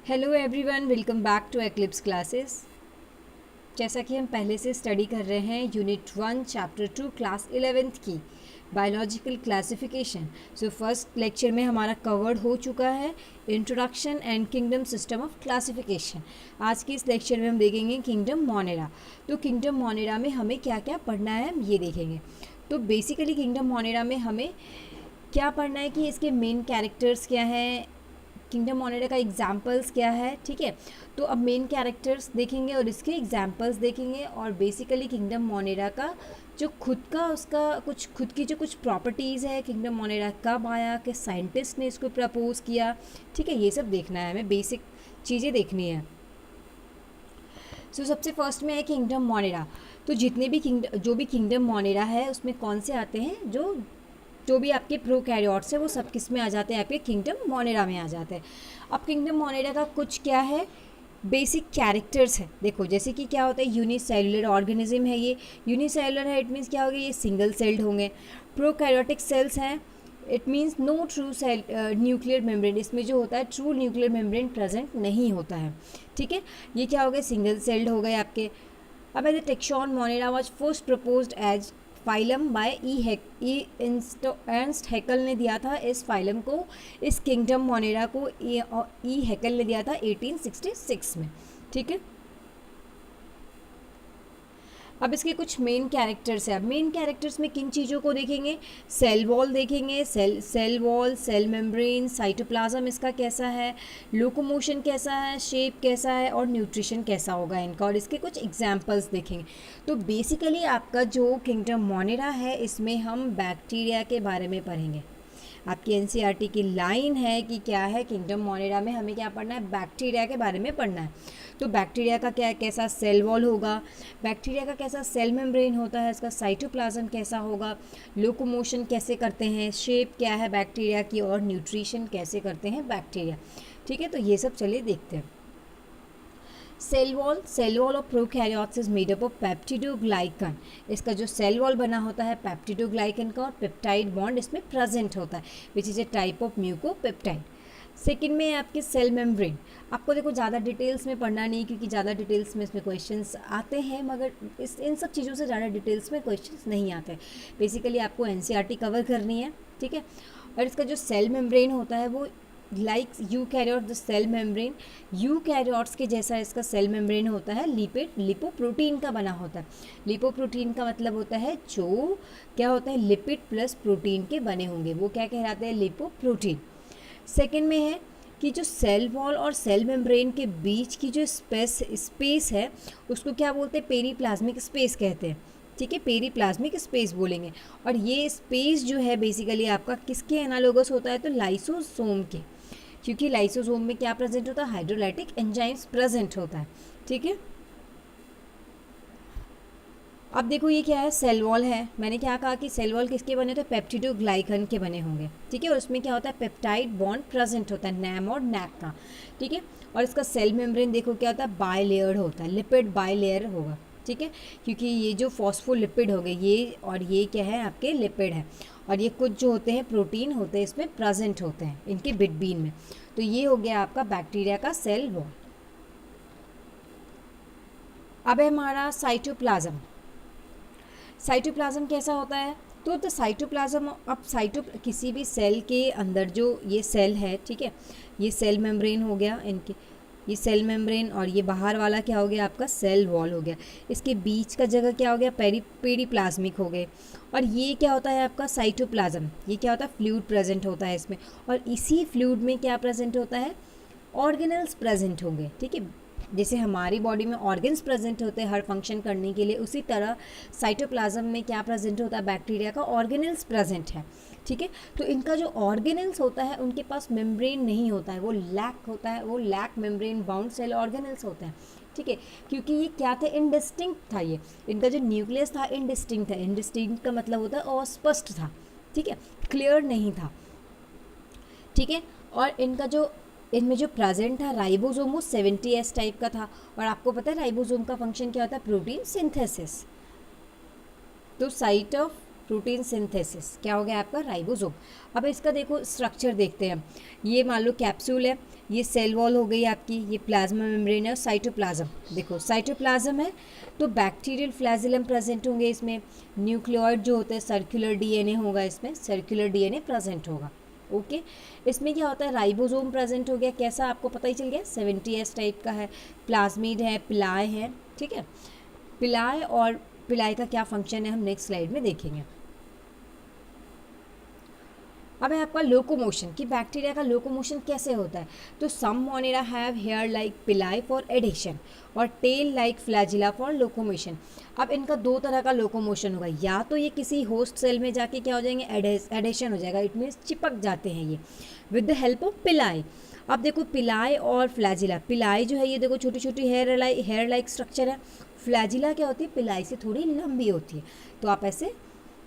Hello everyone, welcome back to Eclipse classes. जैसा कि हम पहले से स्टडी कर रहे हैं यूनिट 1 चैप्टर 2 क्लास 11th की biological classification. So first lecture में हमारा कवर्ड हो चुका है introduction and kingdom system of classification. आज के इस लेक्चर में हम देखेंगे किंगडम मोनेरा। तो किंगडम मोनेरा में हमें क्या क्या पढ़ना है हम ये देखेंगे। तो बेसिकली किंगडम मोनेरा में हमें क्या पढ़ना है कि इसके मेन कैरेक्टर्स क्या हैं, किंगडम मोनेरा का एग्जाम्पल्स क्या है। ठीक है, तो अब मेन कैरेक्टर्स देखेंगे और इसके एग्जाम्पल्स देखेंगे और बेसिकली किंगडम मोनेरा का जो खुद का उसका कुछ खुद की जो कुछ प्रॉपर्टीज़ है, किंगडम मोनेरा कब आया, कि साइंटिस्ट ने इसको प्रपोज किया। ठीक है, ये सब देखना है हमें, बेसिक चीज़ें देखनी है। सबसे फर्स्ट में है किंगडम मोनेरा। तो जितने भी जो भी किंगडम मोनेरा है उसमें कौन से आते हैं, जो भी आपके प्रोकैरियोट्स है वो सब किस में आ जाते हैं, आपके किंगडम मोनेरा में आ जाते हैं। अब किंगडम मोनेरा का कुछ क्या है, बेसिक कैरेक्टर्स है। देखो जैसे कि क्या होता है, यूनिसेलुलर ऑर्गेनिज्म है। ये यूनिसेलुलर है, इट मीन्स क्या होगा, ये सिंगल सेल्ड होंगे। प्रोकैरियोटिक सेल्स हैं, it means no true cell nuclear membrane, इसमें जो होता है ट्रू न्यूक्लियर मेम्ब्रेन प्रेजेंट नहीं होता है। ठीक है, ये क्या हो गए, सिंगल सेल्ड हो गए आपके। अब the taxon Monera was first proposed as phylum by Ernst Haeckel ने दिया था इस फाइलम को, इस किंगडम मोनेरा को ई हैकल ने दिया था 1866 में। ठीक है, अब इसके कुछ मेन कैरेक्टर्स है। अब मेन कैरेक्टर्स में किन चीज़ों को देखेंगे, सेल वॉल देखेंगे, cell wall, cell membrane, cytoplasm इसका कैसा है, लोकोमोशन कैसा है, शेप कैसा है और न्यूट्रिशन कैसा होगा इनका, और इसके कुछ एग्जांपल्स देखेंगे। तो बेसिकली आपका जो किंगडम मोनेरा है इसमें हम बैक्टीरिया के बारे में पढ़ेंगे। आपकी एनसीईआरटी की लाइन है कि क्या है, किंगडम मोनेरा में हमें क्या पढ़ना है, बैक्टीरिया के बारे में पढ़ना है। तो बैक्टीरिया का क्या कैसा सेल वॉल होगा, बैक्टीरिया का कैसा सेल मेम्ब्रेन होता है, इसका साइटोप्लाज्म कैसा होगा, लोकोमोशन कैसे करते हैं, शेप क्या है बैक्टीरिया की, और न्यूट्रिशन कैसे करते हैं बैक्टीरिया। ठीक है, तो ये सब चलिए देखते हैं। Cell wall of prokaryotes is made up of peptidoglycan. इसका जो सेल वॉल बना होता है पेप्टिडोग्लाइकन का, और पेप्टाइड बॉन्ड इसमें प्रेजेंट होता है which is a type of mucopeptide. Second में है आपके सेल मेम्ब्रेन। आपको देखो ज़्यादा डिटेल्स में पढ़ना नहीं, क्योंकि ज़्यादा डिटेल्स में इसमें क्वेश्चंस आते हैं, मगर इन सब चीज़ों से ज़्यादा डिटेल्स में क्वेश्चंस नहीं आते। बेसिकली आपको एनसीईआरटी कवर करनी है। ठीक है, और इसका जो सेल मेम्ब्रेन होता है वो like eukaryote the cell membrane, eukaryotes के जैसा इसका सेल मेम्ब्रेन होता है, लिपोप्रोटीन का बना होता है। लिपोप्रोटीन का मतलब होता है जो क्या होता है, लिपिड प्लस प्रोटीन के बने होंगे, वो क्या कहलाते हैं, लिपोप्रोटीन। सेकेंड में है कि जो सेल वॉल और सेल मेम्ब्रेन के बीच की जो स्पेस है उसको क्या बोलते हैं, पेरीप्लाज्मिक स्पेस कहते हैं। ठीक है, पेरीप्लाज्मिक स्पेस बोलेंगे। और ये स्पेस जो है बेसिकली आपका किसके एनालोगस होता है, तो लाइसोसोम के, क्योंकि लाइसोसोम में क्या प्रेजेंट होता है, हाइड्रोलाइटिक एंजाइम्स प्रेजेंट होता है। ठीक है, अब देखो ये क्या है, सेल वॉल है। मैंने क्या कहा कि सेल वॉल किसके बने थे, पेप्टिडोग्लाइकन के बने होंगे। ठीक है, और उसमें क्या होता है, पेप्टाइड बॉन्ड प्रेजेंट होता है, नैम और नैक का। ठीक है, और इसका सेल मेम्ब्रेन देखो क्या होता है, बाय लेयर्ड होता है, लिपिड बाय लेयर होगा। ठीक है, क्योंकि ये जो फॉस्फोलिपिड हो गए ये, और ये क्या है आपके लिपिड है, और ये कुछ जो होते हैं प्रोटीन होते हैं इसमें प्रेजेंट होते हैं इनके बिटवीन में। तो ये हो गया आपका बैक्टीरिया का सेल वॉल। अब है हमारा साइटोप्लाज्म। साइटोप्लाज्म कैसा होता है, तो साइटोप्लाज्म, अब किसी भी सेल के अंदर जो ये सेल है, ठीक है, ये सेल मेम्ब्रेन हो गया इनके, ये सेल मेम्ब्रेन, और ये बाहर वाला क्या हो गया आपका, सेल वॉल हो गया। इसके बीच का जगह क्या हो गया, पेरीप्लाज्मिक हो गए। और ये क्या होता है आपका साइटोप्लाज्म, ये क्या होता है, फ्लूइड प्रेजेंट होता है इसमें, और इसी फ्लूइड में क्या प्रेजेंट होता है, ऑर्गेनल्स प्रेजेंट होंगे। ठीक है, जैसे हमारी बॉडी में ऑर्गन्स प्रेजेंट होते हैं हर फंक्शन करने के लिए, उसी तरह साइटोप्लाज्म में क्या प्रेजेंट होता है, बैक्टीरिया का ऑर्गेनल्स प्रेजेंट है। ठीक है, तो इनका जो ऑर्गेनल्स होता है उनके पास मेम्ब्रेन नहीं होता है, वो लैक होता है, वो lack membrane bound cell organelles होते हैं। ठीक है, क्योंकि ये क्या थे, इनडिस्टिंक्ट था, ये इनका जो न्यूक्लियस था इनडिस्टिंक्ट था। इनडिस्टिंक्ट का मतलब होता है अस्पष्ट था। ठीक है, क्लियर नहीं था। ठीक है, और इनका जो इनमें जो प्रेजेंट था राइबोसोम वो 70S टाइप का था। और आपको पता है राइबोसोम का फंक्शन क्या होता है, प्रोटीन सिंथेसिस। तो साइट ऑफ प्रोटीन सिंथेसिस, क्या हो गया आपका राइबोसोम। अब इसका देखो स्ट्रक्चर देखते हैं। ये मान लो कैप्सूल है, ये सेल वॉल हो गई आपकी, ये प्लाज्मा मेम्ब्रेन है और साइटोप्लाज्म। देखो साइटोप्लाज्म है तो बैक्टीरियल फ्लैजिलम प्रेजेंट होंगे इसमें, न्यूक्लियोइड जो होते हैं सर्कुलर डीएनए होगा, इसमें सर्कुलर डीएनए प्रेजेंट होगा। ओके इसमें क्या होता है, राइबोसोम प्रेजेंट हो गया, कैसा आपको पता ही चल गया, 70S टाइप का है, प्लाज्मिड है, पिलाय है, ठीक है। पिलाय और पिलाय का क्या फंक्शन है हम नेक्स्ट स्लाइड में देखेंगे। अब है आपका लोकोमोशन, कि बैक्टीरिया का लोकोमोशन कैसे होता है। तो some Monera have hair like pili for adhesion और tail like flagella for locomotion. अब इनका दो तरह का लोकोमोशन होगा, या तो ये किसी होस्ट सेल में जाके क्या हो जाएंगे, एडेशन हो जाएगा, इट मीन्स चिपक जाते हैं ये विद द हेल्प ऑफ पिलाई। अब देखो पिलाई और फ्लैजिला, पिलाई जो है ये देखो छोटी छोटी हेयर लाइक स्ट्रक्चर है, फ्लैजिला क्या होती है, पिलाई से थोड़ी लंबी होती है। तो आप ऐसे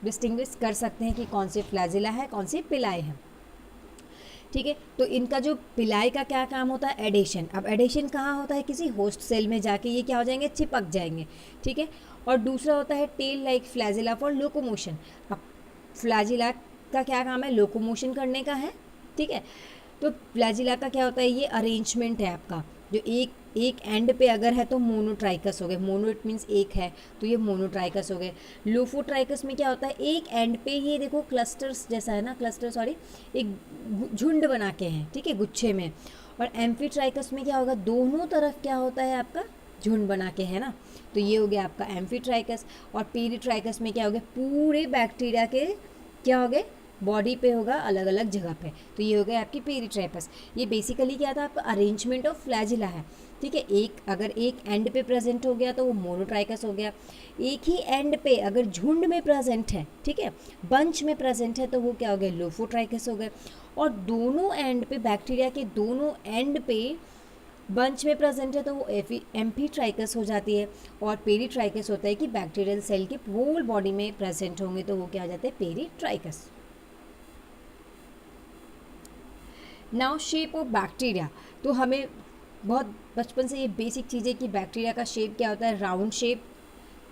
डिस्टिंग्विश कर सकते हैं कि कौन से फ्लैजिला है, कौन से पिलाई है, ठीक है। तो इनका जो पिलाई का क्या काम होता है, एडेशन। अब एडेशन कहाँ होता है, किसी होस्ट सेल में जाके ये क्या हो जाएंगे, चिपक जाएंगे, ठीक है। और दूसरा होता है tail like flagella for locomotion. अब फ्लैजिला का क्या काम है, लोकोमोशन करने का है, ठीक है। तो फ्लैजिला का क्या होता है, ये अरेंजमेंट है आपका, जो एक एंड पे अगर है तो मोनोट्राइकस हो गए, मोनो इट मीन्स एक है तो ये मोनोट्राइकस हो गए। लोफोट्राइकस में क्या होता है, एक एंड पे ये देखो क्लस्टर्स जैसा है ना, क्लस्टर सॉरी एक झुंड बना के हैं, ठीक है, गुच्छे में। और एम्फीट्राइकस में क्या होगा, दोनों तरफ क्या होता है आपका, झुंड बना के है ना, तो ये हो गया आपका एम्फीट्राइकस। और पेरिट्राइकस में क्या हो गया, पूरे बैक्टीरिया के क्या हो गए, बॉडी पे होगा अलग अलग जगह पे, तो ये हो गया आपकी पेरिट्राइपस। ये बेसिकली क्या था, आपका अरेंजमेंट ऑफ फ्लैजिला है, ठीक है। एक अगर एक एंड पे प्रेजेंट हो गया तो वो मोनोट्राइकस हो गया, एक ही एंड पे अगर झुंड में प्रेजेंट है, ठीक है, बंच में प्रेजेंट है तो वो क्या हो गया, लोफोट्राइकस हो गए। और दोनों एंड पे, बैक्टीरिया के दोनों एंड पे बंच में प्रेजेंट है तो वो एम्फीट्राइकस हो जाती है। और पेरिट्राइकस होता है कि बैक्टीरियल सेल के होल बॉडी में प्रेजेंट होंगे तो वो क्या हो जाते हैं, peritrichous. Now shape of bacteria, तो हमें बहुत बचपन से ये बेसिक चीज़ें कि बैक्टीरिया का शेप क्या होता है, round shape,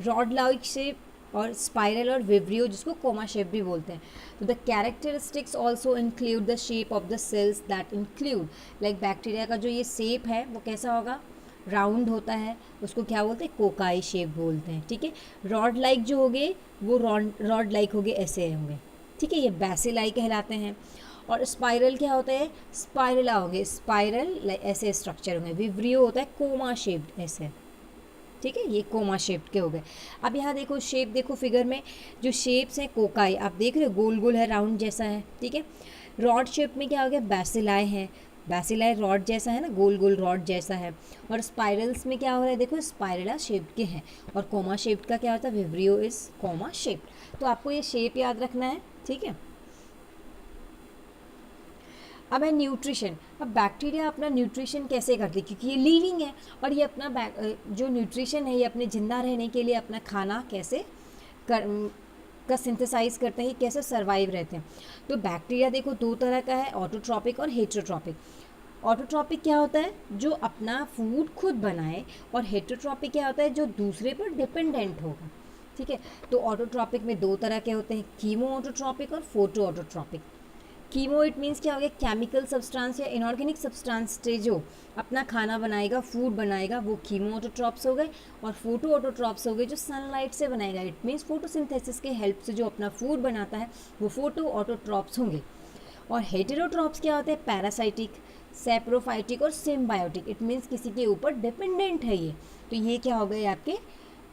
rod like shape और स्पाइरल और विब्रियो, जिसको कोमा शेप भी बोलते हैं। तो the characteristics also include the shape of the cells that include, like bacteria का जो ये शेप है वो कैसा होगा, राउंड होता है, उसको क्या बोलते हैं, कोकाई शेप बोलते हैं, ठीक है। रॉड लाइक जो होंगे वो रॉड लाइक होंगे, ऐसे होंगे, ठीक है, ये बैसिलाई कहलाते हैं। और स्पाइरल क्या होता है, स्पाइरला होंगे, स्पाइरल ऐसे स्ट्रक्चर होंगे। विब्रियो होता है कोमा शेप्ड ऐसे, ठीक है, ये कोमा शेप्ड के हो गए। अब यहाँ देखो शेप, देखो फिगर में जो शेप्स हैं, कोकाई आप देख रहे हो, गोल गोल है, राउंड जैसा है, ठीक है। रॉड शेप में क्या हो गया, बैसिलाई है, बैसिलाई रॉड जैसा है ना, गोल गोल रॉड जैसा है। और स्पाइरल्स में क्या हो रहा है, देखो स्पाइरला शेप्ड के हैं। और कोमा शेप्ड का क्या होता है, विब्रियो इज कोमा शेप्ड। तो आपको ये शेप याद रखना है, ठीक है। अब है न्यूट्रिशन। अब बैक्टीरिया अपना न्यूट्रिशन कैसे करती है, क्योंकि ये लिविंग है और ये अपना जो न्यूट्रिशन है ये अपने जिंदा रहने के लिए अपना खाना कैसे का सिंथेसाइज करते हैं, कैसे सर्वाइव रहते हैं। तो बैक्टीरिया देखो दो तरह का है, ऑटोट्रॉपिक और हेटेरोट्रॉपिक। ऑटोट्रॉपिक क्या होता है, जो अपना फूड खुद बनाए, और हेटेरोट्रॉपिक क्या होता है, जो दूसरे पर डिपेंडेंट होगा, ठीक है। तो ऑटोट्रॉपिक में दो तरह के होते हैं, कीमो ऑटोट्रॉपिक और photo autotrophic. Chemo it means क्या हो गया, केमिकल सब्सटेंस या इनऑर्गेनिक सब्सटेंस से जो अपना खाना बनाएगा, फूड बनाएगा, वो कीमो ऑटोट्रॉप्स हो गए। और फोटो ऑटोट्रॉप्स हो गए जो सनलाइट से बनाएगा, इट मीन्स फोटोसिंथेसिस के हेल्प से जो अपना फूड बनाता है वो फोटो ऑटोट्रॉप्स होंगे। और हेटेरोट्रॉप्स क्या होते हैं, पैरासाइटिक, सैप्रोफाइटिक और सिम्बायोटिक, इट मीन्स किसी के ऊपर डिपेंडेंट है ये। तो ये क्या हो गए आपके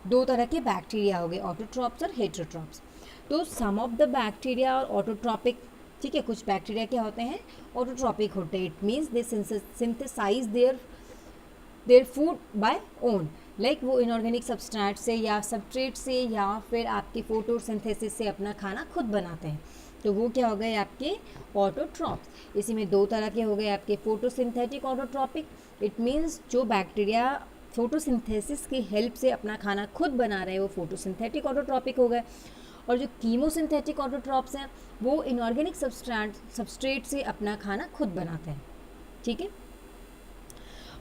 दो तरह के बैक्टीरिया हो गए, ऑटोट्रॉप्स और हेटेरोट्रॉप्स। तो सम ऑफ द बैक्टीरिया और ऑटोट्रॉपिक, ठीक है, कुछ बैक्टीरिया क्या होते हैं, ऑटोट्रॉपिक होते हैं, it means they synthesise their food by own, like वो इनऑर्गेनिक सब्सटेंट से या सबस्ट्रेट से या फिर आपके फोटोसिंथेसिस से अपना खाना खुद बनाते हैं। तो वो क्या हो गए आपके ऑटोट्रॉप्स। इसी में दो तरह के हो गए आपके फोटोसिंथेटिक ऑटोट्रॉपिक, इट मीन्स जो बैक्टीरिया फोटोसिंथेसिस की हेल्प से अपना खाना खुद बना रहे हैं वो फोटोसिंथेटिक ऑटोट्रॉपिक हो गए। और जो कीमोसिंथेटिक ऑटोट्रॉप्स हैं वो इनऑर्गेनिक सबस्ट्रेट से अपना खाना खुद बनाते हैं, ठीक है।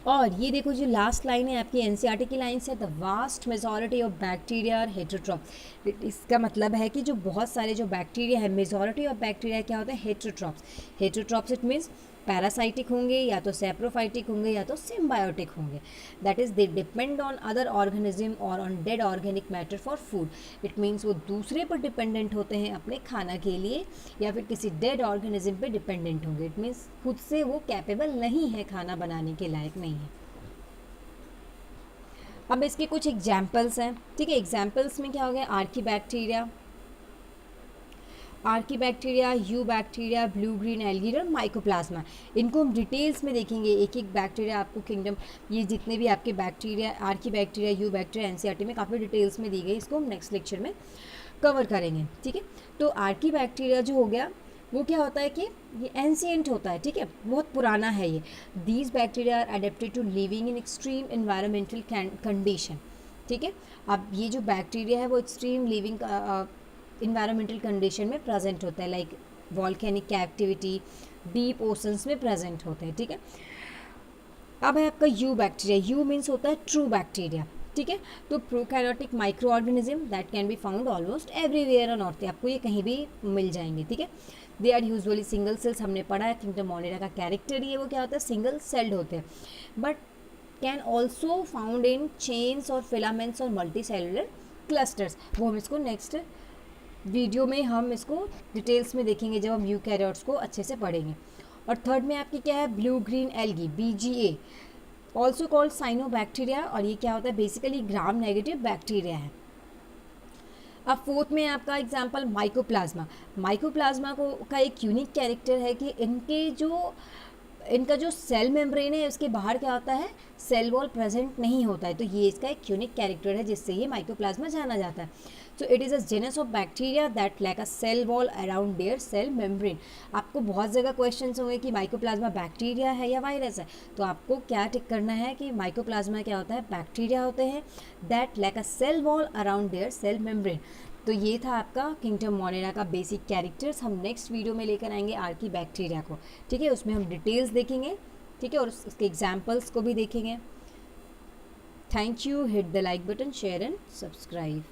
और ये देखो जो लास्ट लाइन है आपकी एनसीईआरटी की लाइन से, the vast majority of bacteria are heterotrophs. इसका मतलब है कि जो बहुत सारे जो बैक्टीरिया है, मेजॉरिटी ऑफ बैक्टीरिया क्या होता है, heterotrophs. Heterotrophs it means parasitic होंगे, या तो सैप्रोफाइटिक होंगे, या तो सिम्बायोटिक होंगे। That is they depend on other organism और on dead organic matter for food. It means वो दूसरे पर डिपेंडेंट होते हैं अपने खाना के लिए, या फिर किसी डेड ऑर्गेनिज्म पे डिपेंडेंट होंगे। इट मीन्स खुद से वो कैपेबल नहीं है, खाना बनाने के लायक नहीं है। अब इसके कुछ एग्जाम्पल्स हैं, ठीक है। एग्जाम्पल्स में क्या हो गया, archaebacteria, archaebacteria, you bacteria, blue green algae और माइकोप्लाज्मा। इनको हम डिटेल्स में देखेंगे, एक एक बैक्टीरिया आपको किंगडम, ये जितने भी आपके bacteria, archaebacteria, you bacteria NCERT में काफ़ी डिटेल्स में दी गई, इसको हम नेक्स्ट लेक्चर में कवर करेंगे, ठीक है। तो आर्कीबैक्टीरिया जो हो गया वो क्या होता है कि ये एंशिएंट होता है, ठीक है, बहुत पुराना है ये। These bacteria are adapted to living in extreme environmental condition, ठीक है। अब ये जो बैक्टीरिया है वो एक्सट्रीम लिविंग इन्वायरमेंटल कंडीशन में प्रेजेंट होता है, like volcanic activity, deep oceans में प्रेजेंट होते हैं, ठीक है। अब है आपका यू बैक्टीरिया, यू मीन्स होता है ट्रू बैक्टीरिया, ठीक है। तो prokaryotic microorganism that can be found almost everywhere on earth, आपको ये कहीं भी मिल जाएंगे, ठीक है। They are usually single cells, हमने पढ़ा है किंगडम मोनेरा का कैरेक्टर ही है, वो क्या होता है, सिंगल सेल्ड होते हैं, but can also found in chains और फिलामेंट्स और मल्टी सेलुलर क्लस्टर्स। वो हम इसको नेक्स्ट वीडियो में हम इसको डिटेल्स में देखेंगे जब हम यूकैरियोट्स को अच्छे से पढ़ेंगे। और थर्ड में आपकी क्या है, blue green algae, BGA, also called cyanobacteria, और ये क्या होता है, बेसिकली ग्राम नेगेटिव बैक्टीरिया है। अब फोर्थ में आपका एग्जांपल माइकोप्लाज्मा। माइकोप्लाज्मा को का एक यूनिक कैरेक्टर है कि इनका जो सेल मेम्ब्रेन है उसके बाहर क्या होता है, सेल वॉल प्रेजेंट नहीं होता है, तो ये इसका एक यूनिक कैरेक्टर है जिससे ये माइकोप्लाज्मा जाना जाता है। So it is a genus of bacteria that lack a cell wall around their cell membrane. आपको बहुत जगह क्वेश्चंस होंगे कि माइकोप्लाज्मा बैक्टीरिया है या वायरस है, तो आपको क्या टिक करना है कि माइकोप्लाज्मा क्या होता है, बैक्टीरिया होते हैं that lack a cell wall around their cell membrane. तो ये था आपका किंगडम मोनेरा का बेसिक कैरेक्टर्स। हम नेक्स्ट वीडियो में लेकर आएंगे आर्कीबैक्टीरिया को, ठीक है, उसमें हम डिटेल्स देखेंगे, ठीक है, और उसके एग्जाम्पल्स को भी देखेंगे। Thank you, hit the like button, share and subscribe.